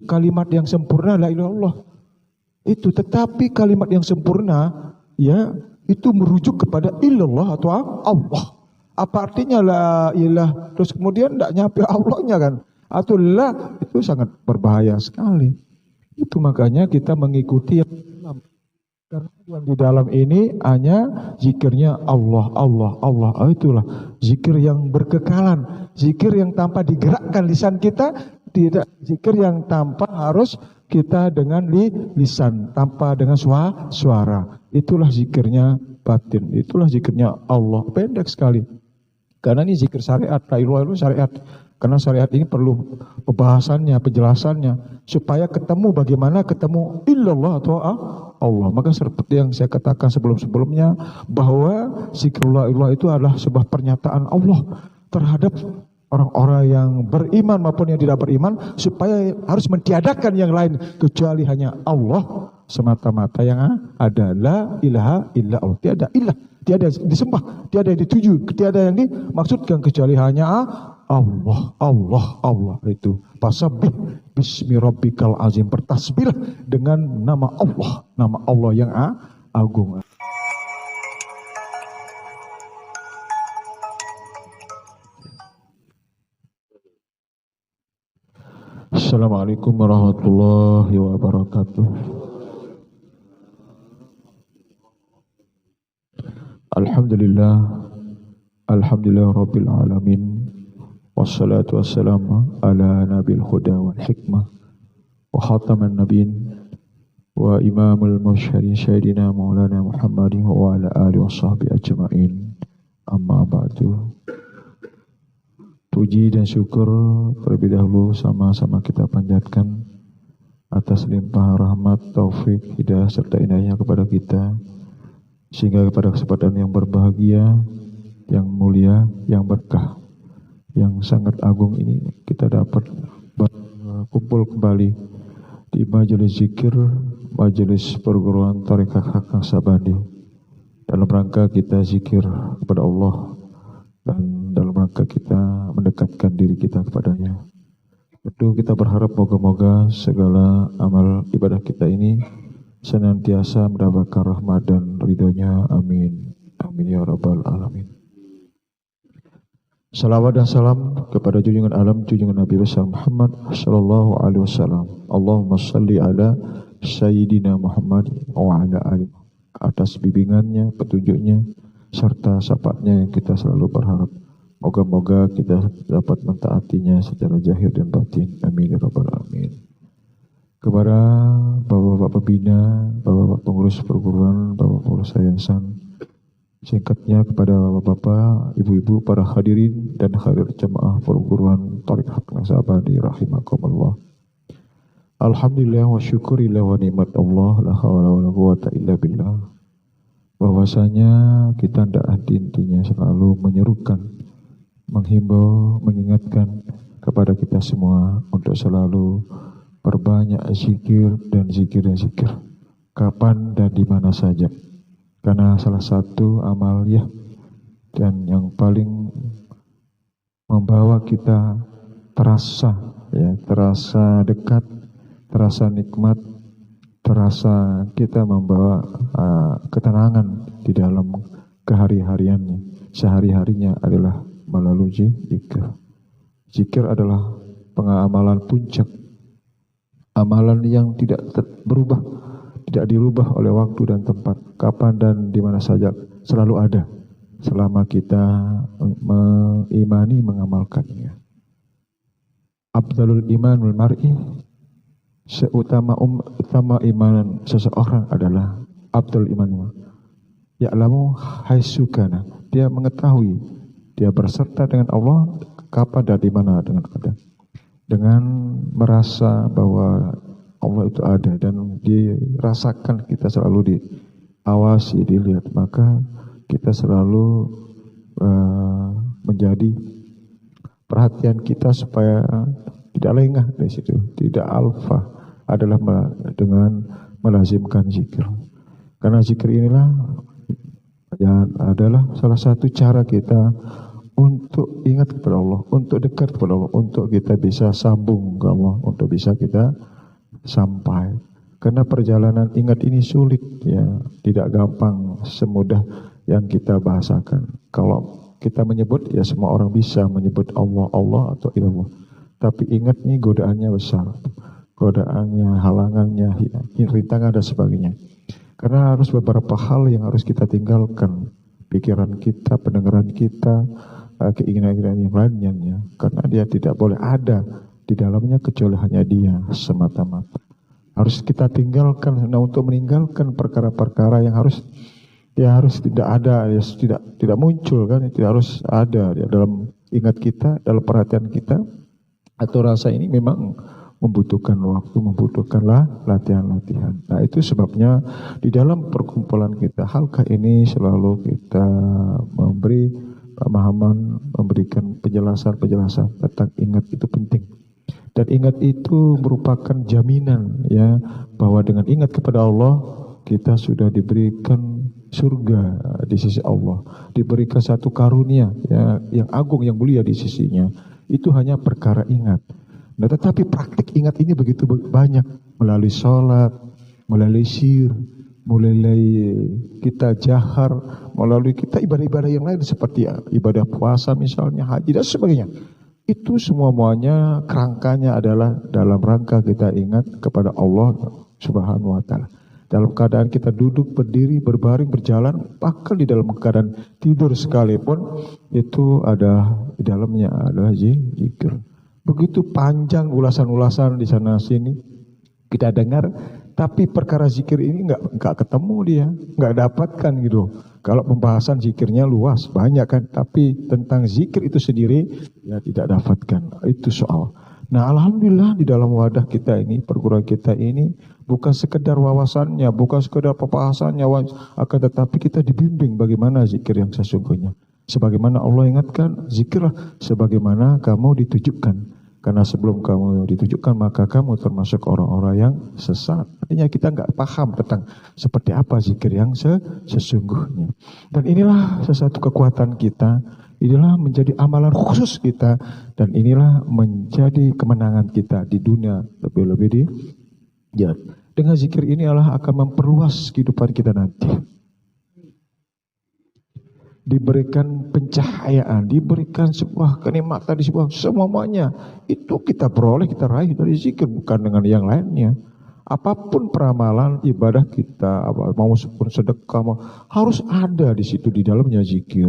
kalimat yang sempurna la ilaha illallah. Itu, tetapi kalimat yang sempurna ya itu merujuk kepada illallah atau Allah. Apa artinya la ilah? Terus kemudian tidak nyampe Allahnya kan? Atau la, itu sangat berbahaya sekali. Itu makanya kita mengikuti yang dalam. Karena yang di dalam ini hanya zikirnya Allah, Allah, Allah. Itulah zikir yang berkekalan, zikir yang tanpa digerakkan lisan kita, tidak zikir yang tanpa harus kita dengan lisan, tanpa dengan suara. Itulah zikirnya batin, itulah zikirnya Allah. Pendek sekali. Karena ini zikir syariat, la ilaha illallah syariat. Karena syariat ini perlu pembahasannya, penjelasannya, supaya ketemu bagaimana ketemu illallah atau Allah. Maka seperti yang saya katakan sebelum-sebelumnya, bahwa zikir la ilaha itu adalah sebuah pernyataan Allah terhadap orang-orang yang beriman maupun yang tidak beriman, supaya harus mentiadakan yang lain kecuali hanya Allah semata-mata yang ada. La ilaha illa Allah. Tiada ilah, tiada disembah, tiada yang dituju, tiada yang dimaksudkan kecuali hanya Allah, Allah, Allah. Itu fasabbih bismi rabbikal azim, bertasbihlah dengan nama Allah yang agung. Assalamualaikum warahmatullahi wabarakatuh. Alhamdulillah rabbil alamin. Wassalatu wassalamu ala nabil huda wal hikmah wa khataman nabiyyin wa imamul mursyidin sayyidina maulana Muhammadin wa ala alihi wa sahbihi ajma'in. Amma ba'du. Puji dan syukur terlebih dahulu sama-sama kita panjatkan atas limpah rahmat, taufik, hidayah serta inayahnya kepada kita, sehingga pada kesempatan yang berbahagia, yang mulia, yang berkah, yang sangat agung ini kita dapat berkumpul kembali di majelis zikir, majelis perguruan Thariqah Kakang Sabandi, dalam rangka kita zikir kepada Allah dan dalam rangka kita mendekatkan diri kita kepadanya. Tentu kita berharap moga-moga segala amal ibadah kita ini senantiasa mendapatkan rahmat dan ridhonya. Amin. Amin ya rabbal alamin. Salawat dan salam kepada junjungan alam, junjungan Nabi besar Muhammad sallallahu alaihi wasallam. Allahumma salli ala sayyidina Muhammad wa ala alihi. Atas bimbingannya, petunjuknya, serta syafaatnya yang kita selalu berharap. Moga-moga kita dapat mentaatinya secara zahir dan batin. Amin ya rabbal alamin. Kepada bapak-bapak pembina, bapak-bapak pengurus perguruan, bapak pengurus yayasan, singkatnya kepada bapak-bapak, ibu-ibu, para hadirin dan hadirat jemaah perguruan Thariqah Kakang Sabandi rahimakumullah. Alhamdulillah wa syukurillah wa nikmat Allah, la haula wa la quwata illa billah. Bahwasanya kita tidak henti-hentinya selalu menyerukan, menghimbau, mengingatkan kepada kita semua untuk selalu perbanyak zikir dan zikir dan zikir, kapan dan di mana saja. Karena salah satu amaliyah dan yang paling membawa kita terasa dekat, terasa nikmat, terasa kita membawa ketenangan di dalam kehari-hariannya, sehari-harinya adalah melalui zikir. Zikir adalah pengamalan puncak, amalan yang tidak berubah, tidak dirubah oleh waktu dan tempat, kapan dan di mana saja, selalu ada selama kita mengimani, mengamalkannya. Abdalul iman wal mar'i, seutama iman seseorang adalah abdul iman. Ya'lamu haitsukana, dia mengetahui, dia berserta dengan Allah kapan dan di mana dengan ada. Dengan merasa bahwa Allah itu ada dan dirasakan, kita selalu diawasi, dilihat, maka kita selalu menjadi perhatian kita supaya tidak lengah di situ, tidak alfa, adalah dengan melazimkan zikir. Karena zikir inilah adalah salah satu cara kita untuk ingat kepada Allah, untuk dekat kepada Allah, untuk kita bisa sambung ke Allah, untuk bisa kita sampai. Karena perjalanan ingat ini sulit ya, tidak gampang semudah yang kita bahasakan. Kalau kita menyebut ya semua orang bisa menyebut Allah, Allah atau ilallah. Tapi ingat nih godaannya besar. Godaannya, halangannya, rintangan dan sebagainya. Karena harus beberapa hal yang harus kita tinggalkan. Pikiran kita, pendengaran kita, keinginan-keinginan yang lainnya. Karena dia tidak boleh ada di dalamnya kecuali hanya dia semata-mata. Harus kita tinggalkan. Nah, untuk meninggalkan perkara-perkara yang harus tidak ada, ya tidak muncul kan, tidak harus ada ya, dalam ingat kita, dalam perhatian kita. Atau rasa ini memang membutuhkan waktu, membutuhkanlah latihan-latihan. Nah, itu sebabnya di dalam perkumpulan kita halqa ini selalu kita memberi pemahaman, memberikan penjelasan-penjelasan tentang ingat itu penting. Dan ingat itu merupakan jaminan ya bahwa dengan ingat kepada Allah kita sudah diberikan surga di sisi Allah, diberikan satu karunia ya, yang agung, yang mulia di sisinya. Itu hanya perkara ingat. Nah, tetapi praktik ingat ini begitu banyak melalui sholat, melalui sir, melalui kita jahar, melalui kita ibadah-ibadah yang lain seperti ibadah puasa misalnya, haji dan sebagainya. Itu semuanya kerangkanya adalah dalam rangka kita ingat kepada Allah Subhanahu wa Ta'ala. Dalam keadaan kita duduk, berdiri, berbaring, berjalan, bahkan di dalam keadaan tidur sekalipun, itu ada di dalamnya adalah zikir. Begitu panjang ulasan-ulasan di sana sini kita dengar, tapi perkara zikir ini nggak ketemu dia, nggak dapatkan gitu. Kalau pembahasan zikirnya luas, banyak kan, tapi tentang zikir itu sendiri ya tidak dapatkan. Itu soal. Nah, alhamdulillah di dalam wadah kita ini, perguruan kita ini bukan sekedar wawasannya, bukan sekedar pembahasannya, akan tetapi kita dibimbing bagaimana zikir yang sesungguhnya. Sebagaimana Allah ingatkan, zikirlah sebagaimana kamu ditujukan. Karena sebelum kamu ditujukan maka kamu termasuk orang-orang yang sesat. Artinya kita nggak paham tentang seperti apa zikir yang sesungguhnya. Dan inilah sesuatu kekuatan kita. Inilah menjadi amalan khusus kita. Dan inilah menjadi kemenangan kita di dunia. Lebih-lebih di ya. Dengan zikir ini Allah akan memperluas kehidupan kita nanti. Diberikan pencahayaan, diberikan sebuah kenikmatan, di sebuah semuanya itu kita peroleh, kita raih dari zikir, bukan dengan yang lainnya. Apapun peramalan ibadah kita, mau pun sedekah, harus ada di situ di dalamnya zikir.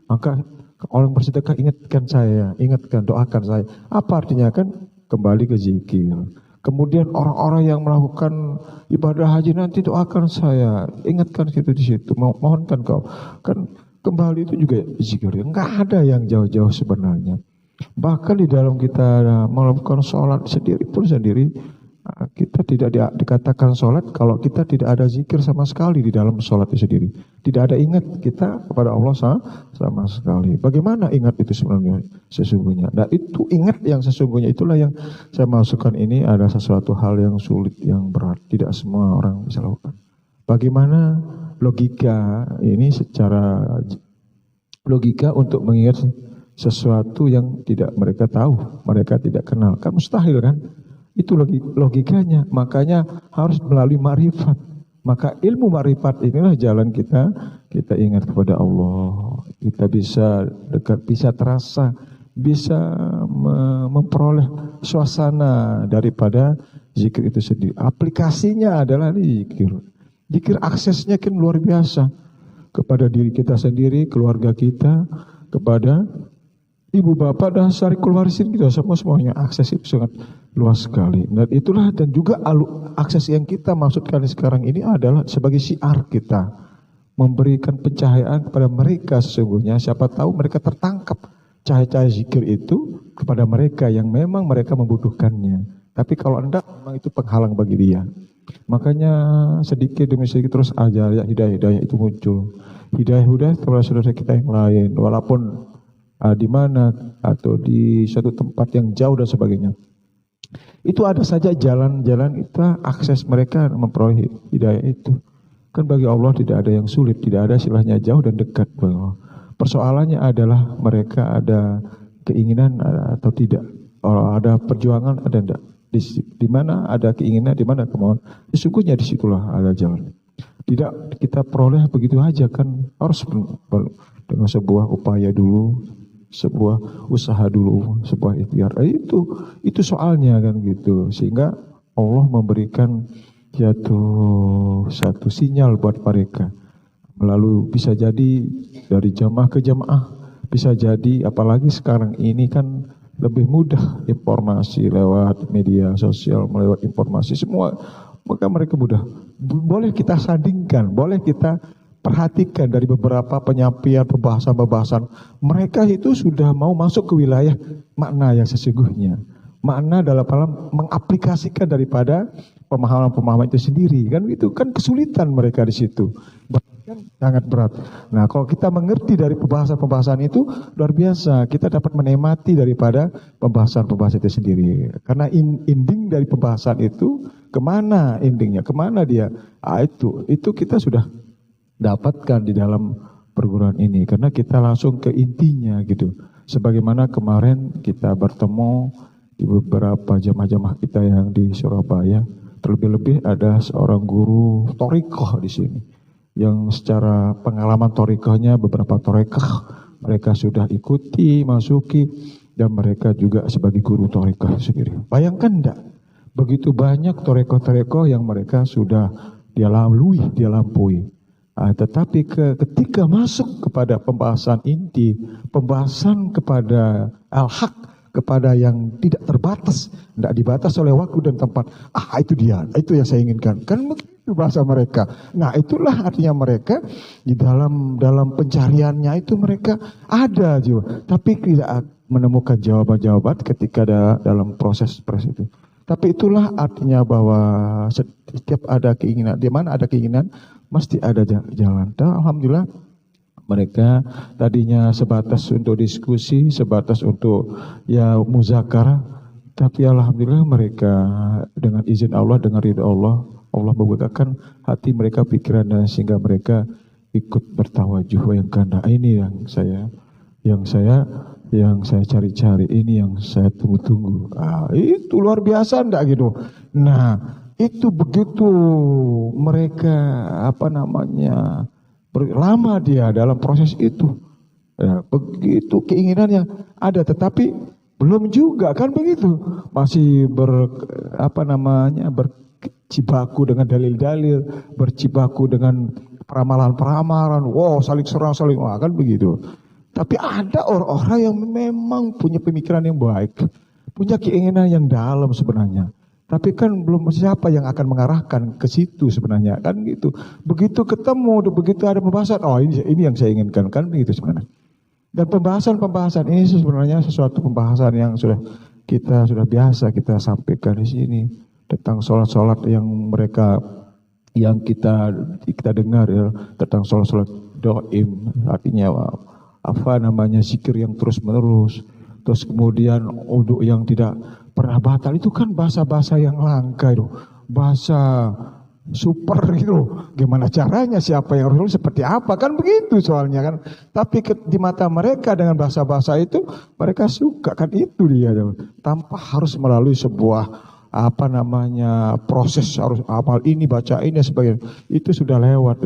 Maka orang bersedekah ingatkan saya, ingatkan, doakan saya. Apa artinya kan kembali ke zikir. Kemudian orang-orang yang melakukan ibadah haji nanti doakan saya, ingatkan situ di situ, mohonkan kau kan. Kembali itu juga zikir, enggak ada yang jauh-jauh sebenarnya. Bahkan di dalam kita melakukan sholat sendiri, kita tidak dikatakan sholat kalau kita tidak ada zikir sama sekali di dalam sholat itu sendiri. Tidak ada ingat kita kepada Allah sama sekali. Bagaimana ingat itu sebenarnya sesungguhnya? Nah, itu ingat yang sesungguhnya itulah yang saya masukkan ini ada sesuatu hal yang sulit, yang berat. Tidak semua orang bisa lakukan. Bagaimana logika ini secara logika untuk mengingat sesuatu yang tidak mereka tahu, mereka tidak kenal. Kan mustahil kan? Itu logikanya. Makanya harus melalui ma'rifat. Maka ilmu ma'rifat inilah jalan kita ingat kepada Allah. Kita bisa dekat, bisa terasa, bisa memperoleh suasana daripada zikir itu sendiri. Aplikasinya adalah zikir. Zikir aksesnya kan luar biasa kepada diri kita sendiri, keluarga kita, kepada ibu bapak dan syarikul warisin kita semuanya. Akses itu sangat luas sekali. Dan itulah dan juga akses yang kita maksudkan sekarang ini adalah sebagai syiar kita, memberikan pencahayaan kepada mereka sesungguhnya. Siapa tahu mereka tertangkap cahaya-cahaya zikir itu kepada mereka yang memang mereka membutuhkannya. Tapi kalau enggak, memang itu penghalang bagi dia. Makanya sedikit demi sedikit terus aja ya hidayah itu muncul. Hidayah kepada saudara kita yang lain, walaupun di mana atau di suatu tempat yang jauh dan sebagainya. Itu ada saja jalan-jalan itu akses mereka memperoleh hidayah itu. Kan bagi Allah tidak ada yang sulit, tidak ada istilahnya jauh dan dekat. Persoalannya adalah mereka ada keinginan atau tidak, ada perjuangan ada tidak. Di mana ada keinginan, di mana kemauan, sesungguhnya disitulah ada jalan. Tidak kita peroleh begitu aja kan, harus dengan sebuah upaya dulu, sebuah usaha dulu, sebuah ikhtiar. Itu soalnya kan gitu. Sehingga Allah memberikan satu sinyal buat mereka. Lalu bisa jadi dari jamaah ke jamaah, bisa jadi apalagi sekarang ini kan lebih mudah informasi lewat media sosial, lewat informasi semua, maka mereka mudah. Boleh kita sandingkan, boleh kita perhatikan dari beberapa penyampaian pembahasan-pembahasan, mereka itu sudah mau masuk ke wilayah makna yang sesungguhnya. Makna dalam mengaplikasikan daripada pemahaman-pemahaman itu sendiri, kan itu kan kesulitan mereka di situ. Bahkan sangat berat. Nah, kalau kita mengerti dari pembahasan-pembahasan itu luar biasa, kita dapat menikmati daripada pembahasan-pembahasan itu sendiri. Karena ending dari pembahasan itu kemana endingnya, kemana dia? Itu kita sudah dapatkan di dalam perguruan ini, karena kita langsung ke intinya gitu. Sebagaimana kemarin kita bertemu di beberapa jamaah-jamaah kita yang di Surabaya, terlebih-lebih ada seorang guru thariqah di sini, yang secara pengalaman thariqahnya beberapa thariqah mereka sudah ikuti, masuki, dan mereka juga sebagai guru thariqah sendiri. Bayangkan enggak, begitu banyak thariqah-thariqah yang mereka sudah dia lampaui. Tetapi ketika masuk kepada pembahasan inti, pembahasan kepada al-haq, kepada yang tidak terbatas, tidak dibatas oleh waktu dan tempat. Itu dia, itu yang saya inginkan. Kan begitu bahasa mereka. Nah, itulah artinya mereka di dalam pencariannya itu mereka ada jiwa, tapi tidak menemukan jawaban-jawaban ketika dalam proses itu. Tapi itulah artinya bahwa setiap ada keinginan, di mana ada keinginan, mesti ada jalan. Dan alhamdulillah mereka tadinya sebatas untuk diskusi, sebatas untuk muzakarah, tapi alhamdulillah mereka dengan izin Allah, dengan ridha Allah, Allah membukakan hati mereka, pikiran, dan sehingga mereka ikut bertawajuh yang kanda. Ini yang saya cari-cari, ini yang saya tunggu-tunggu. Itu luar biasa enggak gitu. Nah, itu begitu mereka lama dia dalam proses itu, begitu keinginannya ada, tetapi belum juga kan begitu, masih bercibaku dengan dalil-dalil, bercibaku dengan peramalan-peramalan, saling serang, kan begitu. Tapi ada orang-orang yang memang punya pemikiran yang baik, punya keinginan yang dalam sebenarnya. Tapi kan belum siapa yang akan mengarahkan ke situ sebenarnya, kan gitu. Begitu ketemu, begitu ada pembahasan, ini yang saya inginkan, kan begitu sebenarnya. Dan pembahasan ini sebenarnya sesuatu pembahasan yang sudah biasa kita sampaikan di sini tentang sholat-sholat yang kita dengar ya, tentang sholat-sholat doim, artinya zikir yang terus menerus. Terus kemudian uduk yang tidak pernah batal, itu kan bahasa-bahasa yang langka itu, bahasa super gitu. Gimana caranya, siapa yang harus seperti apa, kan begitu soalnya kan. Tapi di mata mereka dengan bahasa-bahasa itu mereka suka, kan itu dia, tanpa harus melalui sebuah proses, harus amal ini, baca ini dan sebagainya. Itu sudah lewat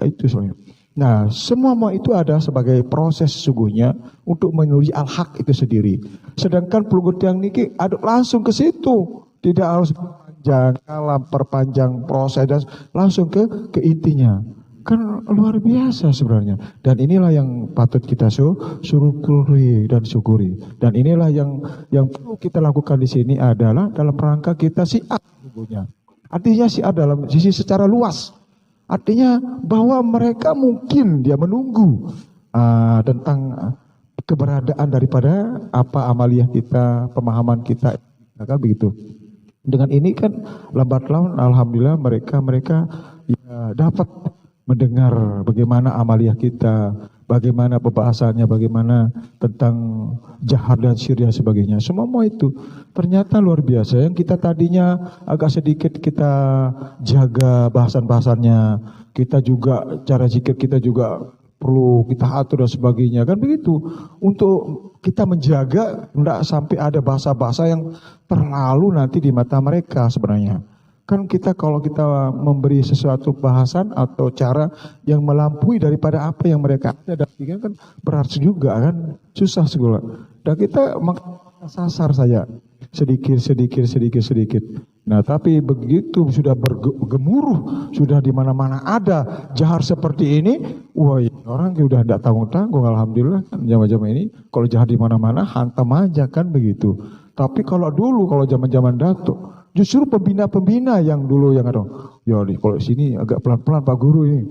itu soalnya. Nah, semua itu ada sebagai proses sesungguhnya untuk menuju al-haq itu sendiri. Sedangkan pelunggut yang niki aduk langsung ke situ, tidak harus perpanjang proses dan langsung ke intinya. Kan luar biasa sebenarnya. Dan inilah yang patut kita syukuri dan syukuri. Dan inilah yang perlu kita lakukan di sini adalah dalam rangka kita syiar sesungguhnya. Artinya syiar dalam sisi secara luas. Artinya bahwa mereka mungkin dia menunggu tentang keberadaan daripada amaliyah kita, pemahaman kita, kan begitu. Dengan ini kan lambat laun alhamdulillah mereka ya dapat mendengar bagaimana amaliyah kita, bagaimana pembahasannya, bagaimana tentang jahar dan sir dan sebagainya. Semua itu ternyata luar biasa. Yang kita tadinya agak sedikit kita jaga bahasan-bahasannya, kita juga cara zikir kita juga perlu kita atur dan sebagainya, kan begitu. Untuk kita menjaga tidak sampai ada bahasa-bahasa yang terlalu nanti di mata mereka sebenarnya. Kan kita kalau kita memberi sesuatu bahasan atau cara yang melampaui daripada apa yang mereka ada, kan berarti juga kan susah segala. Dan kita sasar saja sedikit. Nah, tapi begitu sudah bergemuruh, sudah di mana-mana ada jahat seperti ini, wah, orang sudah tidak tanggung-tanggung. Alhamdulillah kan zaman-zaman ini kalau jahat di mana-mana hantam aja kan begitu. Tapi kalau dulu, kalau zaman-zaman Datuk, justru pembina-pembina yang dulu yang ada, ya kalau sini agak pelan-pelan Pak Guru ini.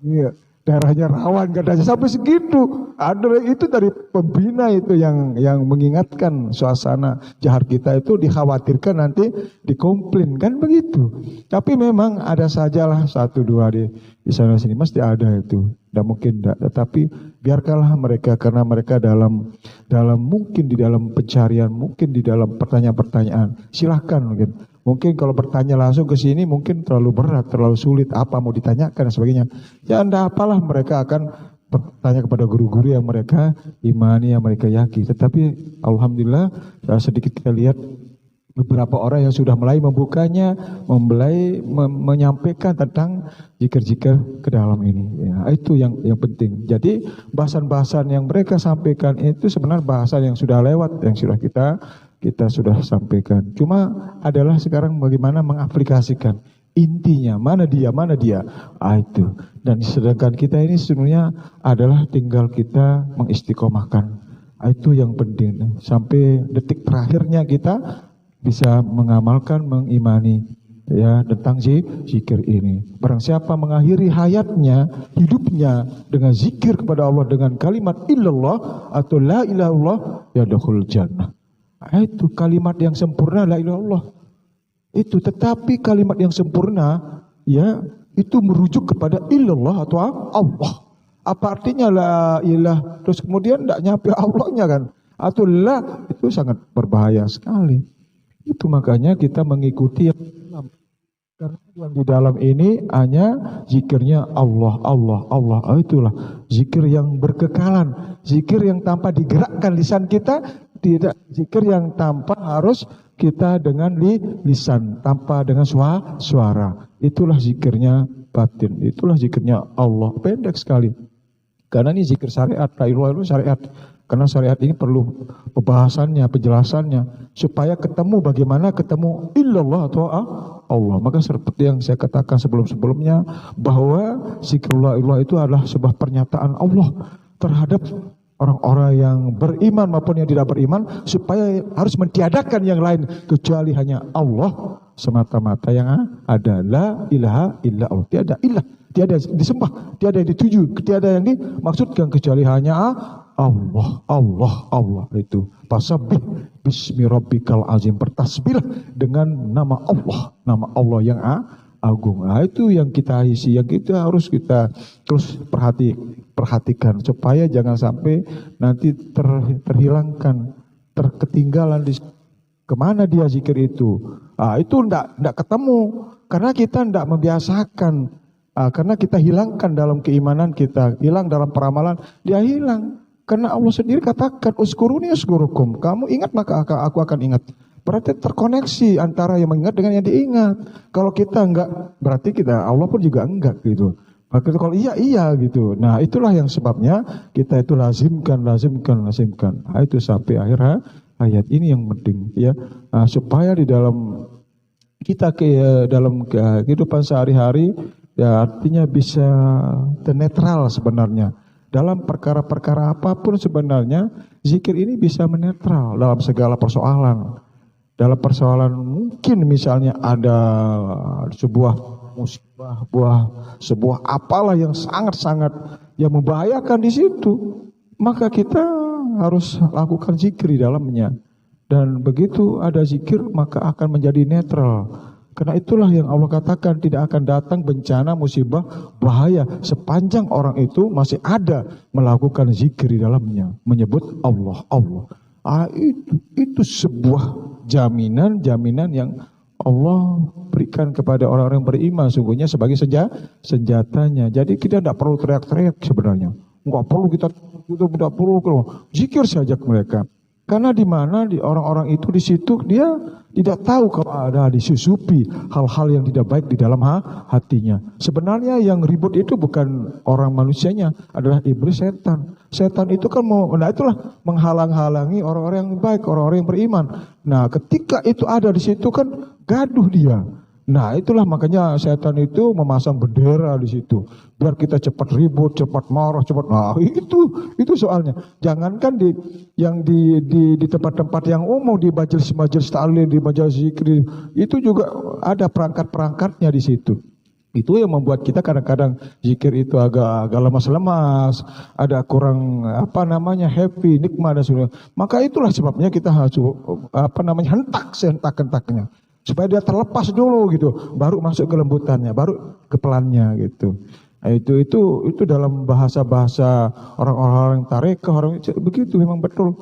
Iya. Daerahnya rawan katanya sampai segitu. Ada itu dari pembina itu yang mengingatkan suasana jahat kita itu dikhawatirkan nanti dikomplain kan begitu. Tapi memang ada sajalah satu dua di sana sini mesti ada itu. Tidak mungkin tidak. Tetapi biarkanlah mereka karena mereka dalam mungkin di dalam pencarian, mungkin di dalam pertanyaan-pertanyaan. Silahkan mungkin. Mungkin kalau bertanya langsung ke sini mungkin terlalu berat, terlalu sulit, apa mau ditanyakan dan sebagainya. Ya tidak apalah, mereka akan bertanya kepada guru-guru yang mereka imani, yang mereka yakini. Tetapi Alhamdulillah sedikit kita lihat beberapa orang yang sudah mulai membukanya, menyampaikan tentang zikir-zikir ke dalam ini. Ya, itu yang penting. Jadi bahasan-bahasan yang mereka sampaikan itu sebenarnya bahasan yang sudah lewat, yang sudah kita sudah sampaikan. Cuma adalah sekarang bagaimana mengaplikasikan. Intinya mana dia. Itu. Dan sedangkan kita ini sebenarnya adalah tinggal kita mengistiqomahkan. Itu yang penting. Sampai detik terakhirnya kita bisa mengamalkan, mengimani ya tentang zikir ini. Barang siapa mengakhiri hayatnya, hidupnya dengan zikir kepada Allah dengan kalimat illallah atau la ilaha illallah, yadkhulul jannah. Itu kalimat yang sempurna la ilaha illallah. Itu tetapi kalimat yang sempurna ya itu merujuk kepada illallah atau Allah. Apa artinya la ilah terus kemudian tidak nyampe Allahnya kan? Atau la itu sangat berbahaya sekali. Itu makanya kita mengikuti yang karena yang di dalam ini hanya zikirnya Allah. Itulah zikir yang berkekalan, zikir yang tanpa digerakkan lisan kita. Tidak zikir yang tanpa harus kita dengan lisan, tanpa dengan suara. Itulah zikirnya batin, itulah zikirnya Allah. Pendek sekali. Karena ini zikir syariat, la ilaha illallah syariat. Karena syariat ini perlu pembahasannya, penjelasannya. Supaya ketemu bagaimana ketemu illallah atau Allah. Maka seperti yang saya katakan sebelum-sebelumnya, bahwa zikrullah ilallah itu adalah sebuah pernyataan Allah terhadap orang-orang yang beriman maupun yang tidak beriman, supaya harus mentiadakan yang lain kecuali hanya Allah semata-mata yang ada. La ilaha illa Allah. Tiada ilah, tiada disembah, tiada yang dituju, tiada yang dimaksudkan kecuali hanya Allah. Itu fasabbih bismi rabbikal azim, bertasbihlah dengan nama Allah yang agung. Nah, itu yang kita isi, yang kita harus kita terus perhatikan supaya jangan sampai nanti terhilangkan, terketinggalan di kemana dia zikir itu. Itu ndak ketemu karena kita ndak membiasakan. Karena kita hilangkan dalam keimanan kita, hilang dalam peramalan, dia hilang. Karena Allah sendiri katakan uskuruni uskurukum, kamu ingat maka aku akan ingat. Berarti terkoneksi antara yang mengingat dengan yang diingat. Kalau kita enggak, berarti Allah pun juga enggak gitu. Maka kalau iya gitu. Nah, itulah yang sebabnya kita itu lazimkan. Nah, itu sampai akhir ayat ini yang penting ya. Supaya di dalam kita dalam kehidupan sehari-hari ya, artinya bisa netral sebenarnya. Dalam perkara-perkara apapun sebenarnya zikir ini bisa menetral dalam segala persoalan. Dalam persoalan mungkin misalnya ada sebuah musibah, sebuah apalah yang sangat-sangat yang membahayakan di situ, maka kita harus lakukan zikir di dalamnya. Dan begitu ada zikir maka akan menjadi netral. Karena itulah yang Allah katakan tidak akan datang bencana, musibah, bahaya sepanjang orang itu masih ada melakukan zikir di dalamnya, menyebut Allah. Itu sebuah jaminan yang Allah beri diberikan kepada orang-orang beriman sungguhnya sebagai senjatanya. Jadi kita tidak perlu teriak-teriak sebenarnya. Enggak perlu kita tidak perlu zikir saja ke mereka. Karena di mana di orang-orang itu di situ dia tidak tahu kalau ada disusupi hal-hal yang tidak baik di dalam hatinya. Sebenarnya yang ribut itu bukan orang manusianya, adalah iblis setan. Setan itu kan itulah menghalang-halangi orang-orang yang baik, orang-orang yang beriman. Nah, ketika itu ada di situ kan gaduh dia. Nah, itulah makanya setan itu memasang bendera di situ. Biar kita cepat ribut, cepat marah, cepat. Nah, itu soalnya. Jangankan di tempat-tempat yang umum, di majelis-majelis ta'lim, di majelis zikir, itu juga ada perangkat-perangkatnya di situ. Itu yang membuat kita kadang-kadang zikir itu agak lemas-lemas, ada kurang happy, nikmat dan sebagainya. Maka itulah sebabnya kita harus hentak sehentak-hentaknya. Supaya dia terlepas dulu gitu, baru masuk ke lembutannya, baru ke pelannya gitu. Nah, itu dalam bahasa-bahasa orang-orang tarekah, orang begitu memang betul.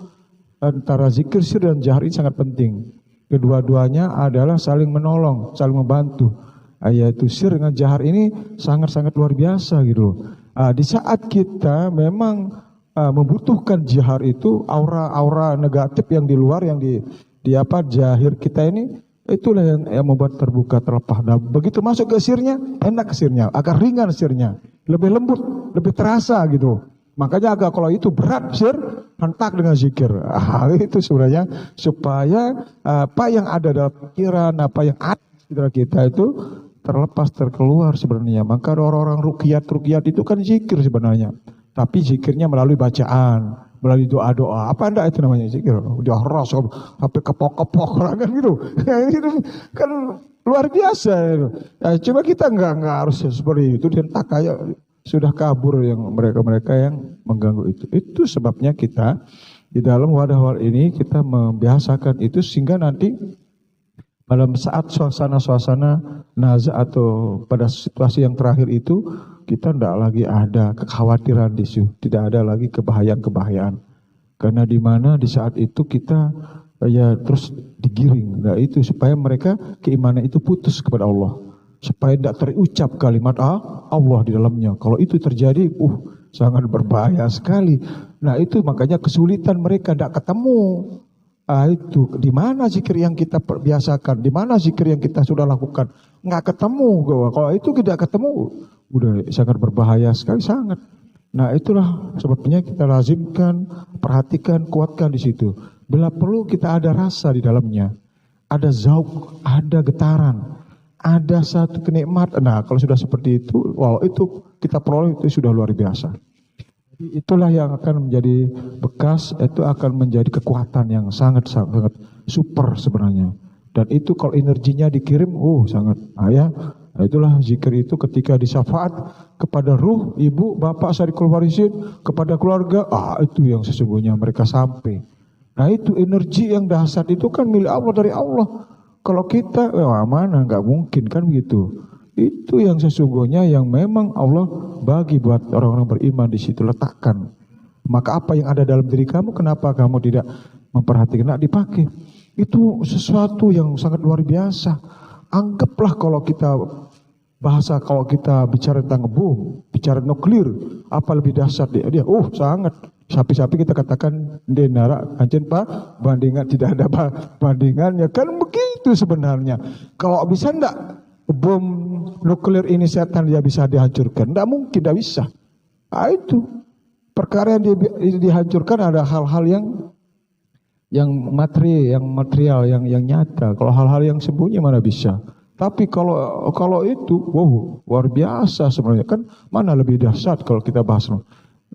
Antara zikir sir dan jahar ini sangat penting. Kedua-duanya adalah saling menolong, saling membantu. Yaitu sir dengan jahar ini sangat-sangat luar biasa gitu. Di saat kita memang membutuhkan jahar itu, aura-aura negatif yang di luar, yang di jahir kita ini, itulah yang membuat terbuka, terlepas. Nah, begitu masuk ke sirnya, enak sirnya, agak ringan sirnya, lebih lembut, lebih terasa gitu. Makanya kalau itu berat sir, hentak dengan zikir. Itu sebenarnya supaya apa yang ada dalam pikiran, apa yang ada di sekitar kita itu terlepas, terkeluar sebenarnya. Maka orang-orang ruqyat itu kan zikir sebenarnya. Tapi zikirnya melalui bacaan, melalui doa-doa. Apa enggak itu namanya zikir? Udah ras sampai kepok-kepok kan gitu. Itu kan luar biasa. Cuma kita enggak harus seperti itu, dihentak kayak sudah kabur yang mereka yang mengganggu itu. Itu sebabnya kita di dalam wadah ini kita membiasakan itu sehingga nanti dalam saat suasana nazar atau pada situasi yang terakhir itu kita tidak lagi ada kekhawatiran di situ, tidak ada lagi kebahayaan. Karena di mana di saat itu kita terus digiring. Nah, itu supaya mereka keimanan itu putus kepada Allah, supaya tidak terucap kalimat Allah di dalamnya. Kalau itu terjadi, sangat berbahaya sekali. Nah, itu makanya kesulitan mereka tidak ketemu. Itu di mana zikir yang kita biasakan, di mana zikir yang kita sudah lakukan, nggak ketemu. Kalau itu tidak ketemu, udah sangat berbahaya sekali, sangat. Nah, itulah sebabnya kita lazimkan, perhatikan, kuatkan di situ. Bila perlu kita ada rasa di dalamnya, ada zauk, ada getaran, ada satu kenikmatan. Nah, kalau sudah seperti itu, itu kita peroleh, itu sudah luar biasa. Itulah yang akan menjadi bekas, itu akan menjadi kekuatan yang sangat super sebenarnya. Dan itu kalau energinya dikirim, sangat. Itulah zikir itu ketika disyafaat kepada ruh, ibu, bapak, syarikul warisin, kepada keluarga, itu yang sesungguhnya mereka sampai. Nah, itu energi yang dahsyat itu kan milik Allah, dari Allah. Kalau kita, mana, nggak mungkin kan begitu. Itu yang sesungguhnya yang memang Allah bagi buat orang-orang beriman di situ, letakkan. Maka apa yang ada dalam diri kamu, kenapa kamu tidak memperhatikan, tidak dipakai? Itu sesuatu yang sangat luar biasa. Anggaplah kalau kita bicara tentang bom, bicara nuklir, apa lebih dahsyat dia? Sangat. Sapi-sapi kita katakan denara, anjing pak, bandingan tidak ada bandingannya. Kan begitu sebenarnya. Kalau bisa enggak bom nuklir ini setan dia bisa dihancurkan? Tidak mungkin, tidak bisa. Itu perkara yang dihancurkan ada hal-hal yang material, yang nyata. Kalau hal-hal yang sembunyi mana bisa? Tapi kalau itu, luar biasa sebenarnya. Kan mana lebih dahsyat kalau kita bahas.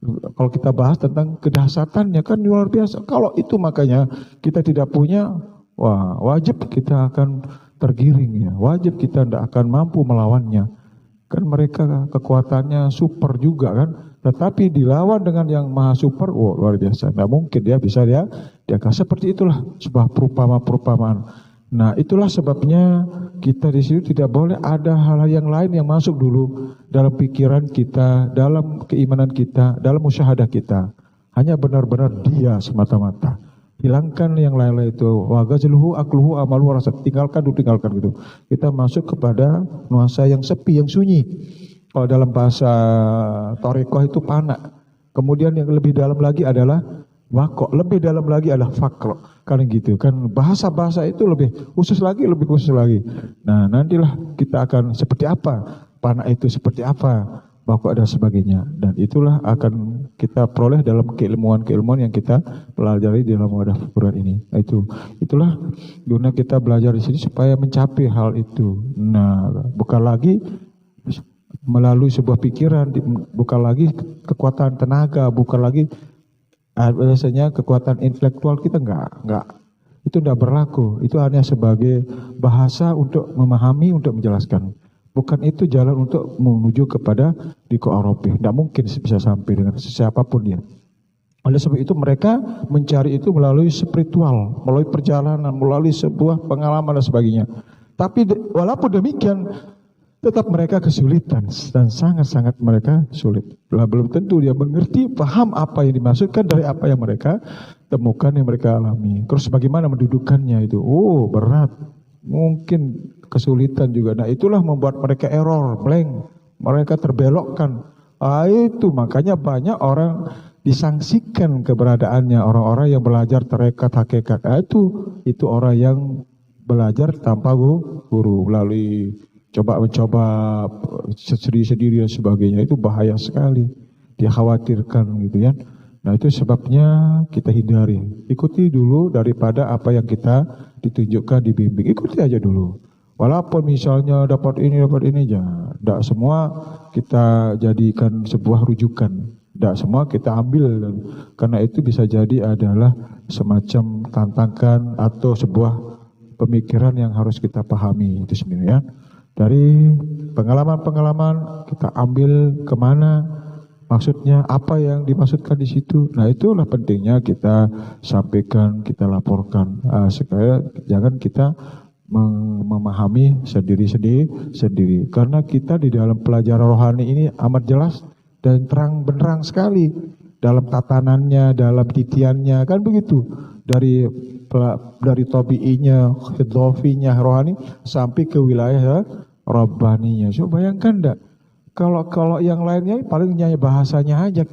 Kalau kita bahas tentang kedahsyatannya kan luar biasa. Kalau itu makanya kita tidak punya, wajib kita akan tergiring ya. Wajib kita tidak akan mampu melawannya. Kan mereka kekuatannya super juga kan. Tetapi dilawan dengan yang maha super, luar biasa. Tidak mungkin dia bisa dia seperti itulah sebuah perumpamaan. Nah, itulah sebabnya kita di sini tidak boleh ada hal-hal yang lain yang masuk dulu dalam pikiran kita, dalam keimanan kita, dalam musyahadah kita. Hanya benar-benar dia semata-mata. Hilangkan yang lain-lain itu. Wa ghazluhu akluhu amalu rasa. Tinggalkan gitu. Kita masuk kepada nuansa yang sepi, yang sunyi. Kalau dalam bahasa Thariqah itu pana. Kemudian yang lebih dalam lagi adalah waqo. Lebih dalam lagi adalah faqro. Kan gitu. Kan bahasa-bahasa itu lebih khusus lagi. Nah, nantilah kita akan seperti apa? Pana itu seperti apa? Waqo dan sebagainya. Dan itulah akan kita peroleh dalam keilmuan-keilmuan yang kita pelajari di dalam wadah Quran ini. Nah, itulah guna kita belajar di sini supaya mencapai hal itu. Nah, bukan lagi melalui sebuah pikiran, bukan lagi kekuatan tenaga, bukan lagi biasanya kekuatan intelektual kita enggak. Itu tidak berlaku. Itu hanya sebagai bahasa untuk memahami, untuk menjelaskan. Bukan itu jalan untuk menuju kepada liqa Rabbih. Tidak mungkin bisa sampai dengan siapapun dia. Oleh sebab itu mereka mencari itu melalui spiritual, melalui perjalanan, melalui sebuah pengalaman dan sebagainya. Tapi walaupun demikian, tetap mereka kesulitan dan sangat-sangat mereka sulit. Belum tentu dia mengerti, paham apa yang dimaksudkan dari apa yang mereka temukan, yang mereka alami. Terus bagaimana mendudukannya itu? Oh, berat. Mungkin kesulitan juga. Nah, itulah membuat mereka error, blank. Mereka terbelokkan. Itu makanya banyak orang disangsikan keberadaannya, orang-orang yang belajar tarekat hakikat. Itu orang yang belajar tanpa guru, melalui mencoba sendiri dan sebagainya. Itu bahaya sekali. Dia khawatirkan gitu ya. Nah, itu sebabnya kita hindari. Ikuti dulu daripada apa yang kita ditunjukkan, dibimbing. Ikuti aja dulu. Walaupun misalnya dapat ini jangan. Tidak semua kita jadikan sebuah rujukan. Tidak semua kita ambil. Karena itu bisa jadi adalah semacam tantangan atau sebuah pemikiran yang harus kita pahami. Itu sebenarnya. Dari pengalaman-pengalaman kita ambil kemana, maksudnya apa yang dimaksudkan di situ. Nah, itulah pentingnya kita sampaikan, kita laporkan. Supaya jangan kita memahami sendiri. Karena kita di dalam pelajaran rohani ini amat jelas dan terang benderang sekali dalam tatanannya, dalam titiannya, kan begitu. Dari tabi'inya, khidhafinya rohani sampai ke wilayah rabbaninya. So, bayangkan enggak? Kalau yang lainnya paling nyanyi bahasanya aja.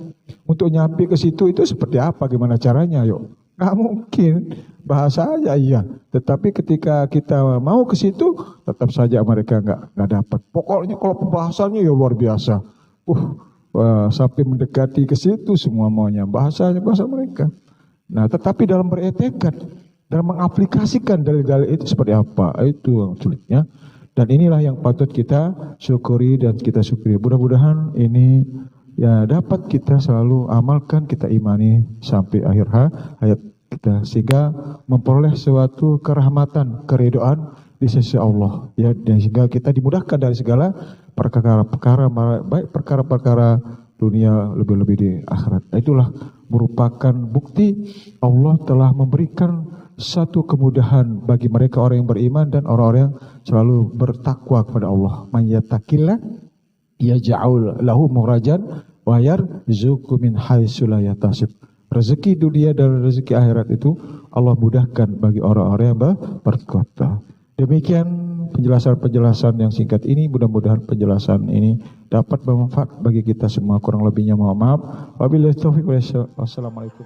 Untuk nyampe ke situ itu seperti apa, gimana caranya, yuk? Nggak mungkin. Bahasa aja iya. Tetapi ketika kita mau ke situ, tetap saja mereka nggak dapat. Pokoknya kalau pembahasannya ya luar biasa. Sampai mendekati ke situ semua maunya bahasa mereka. Nah, tetapi dalam beretikad, dalam mengaplikasikan dalil-dalil itu seperti apa? Itu yang sulitnya. Dan inilah yang patut kita syukuri dan kita syukuri. Mudah-mudahan ini ya dapat kita selalu amalkan, kita imani sampai akhir hayat kita, sehingga memperoleh suatu kerahmatan, keridhaan di sisi Allah. Ya, dan sehingga kita dimudahkan dari segala perkara-perkara, baik perkara-perkara dunia, lebih-lebih di akhirat. Itulah merupakan bukti Allah telah memberikan satu kemudahan bagi mereka orang yang beriman dan orang-orang yang selalu bertakwa kepada Allah. Man yattaqillah yaj'al lahu makhrajan wa yarzuqhu min haitsu la yahtasib. Rezeki dunia dan rezeki akhirat itu Allah mudahkan bagi orang-orang yang bertakwa. Demikian penjelasan-penjelasan yang singkat ini. Mudah-mudahan penjelasan ini dapat bermanfaat bagi kita semua. Kurang lebihnya mohon maaf. Wabillahi taufiq wal hidayah. Wassalamualaikum.